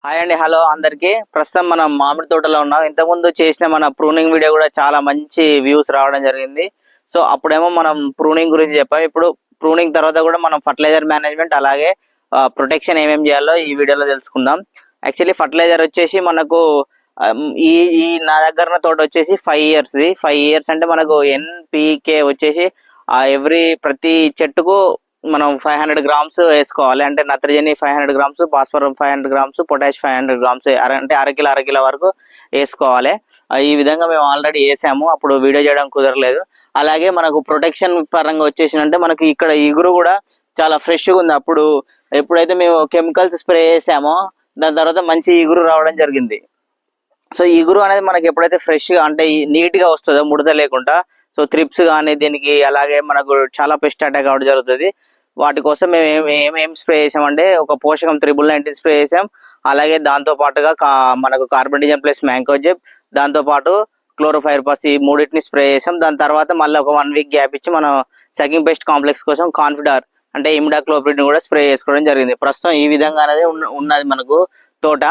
Hi అండి, hello అందరికి. ప్రస్తుతం మనం మామిడి తోటలో ఉన్నాం. ఇంతకుముందు చేసిన మన ప్రూనింగ్ వీడియో కూడా చాలా మంచి వ్యూస్ రావడం జరిగింది. సో అప్పుడేమో మనం ప్రూనింగ్ గురించి చెప్పాం. ఇప్పుడు ప్రూనింగ్ తర్వాత కూడా మనం ఫర్టిలైజర్ మేనేజ్మెంట్ అలాగే ప్రొటెక్షన్ ఏమేమి చేయాలో ఈ వీడియోలో తెలుసుకుందాం. యాక్చువల్లీ ఫర్టిలైజర్ వచ్చేసి మనకు ఈ ఈ నా దగ్గర తోట వచ్చేసి 5 years. 5 years అంటే మనకు ఎన్పికే వచ్చేసి ప్రతి చెట్టుకు మనం 500 grams వేసుకోవాలి. అంటే నత్రజని 500 grams, భాస్వరం 500 grams, పొటాష్ 500 grams, అంటే అరకిల వరకు వేసుకోవాలి. ఈ విధంగా మేము ఆల్రెడీ వేసాము, అప్పుడు వీడియో చేయడం కుదరలేదు. అలాగే మనకు ప్రొటెక్షన్ పరంగా వచ్చేసిందంటే మనకి ఇక్కడ ఇగురు కూడా చాలా ఫ్రెష్గా ఉంది. అప్పుడు ఎప్పుడైతే మేము కెమికల్స్ స్ప్రే చేసామో దాని తర్వాత మంచి ఇగురు రావడం జరిగింది. సో ఇగురు అనేది మనకి ఎప్పుడైతే ఫ్రెష్గా అంటే నీట్గా వస్తుందో ముడత లేకుండా, సో త్రిప్స్ కానీ దీనికి అలాగే మనకు చాలా పెస్ట్ అటాక్ అవ్వడం జరుగుతుంది. వాటి కోసం మేము ఏమేం స్ప్రే చేసామంటే ఒక పోషకం 99 స్ప్రే చేసాం. అలాగే దాంతో పాటుగా మనకు కార్బెండిజం ప్లస్ మ్యాంకోజెబ్, దాంతో పాటు క్లోరోఫైర్పాస్, ఈ మూడింటిని స్ప్రే చేసాం. దాని తర్వాత మళ్ళీ ఒక 1 week గ్యాప్ ఇచ్చి మనం సకింగ్ పెస్ట్ కాంప్లెక్స్ కోసం కాన్ఫిడార్ అంటే ఇమిడాక్లోప్రిడ్ కూడా స్ప్రే చేసుకోవడం జరిగింది. ప్రస్తుతం ఈ విధంగా అనేది ఉన్నది మనకు తోట.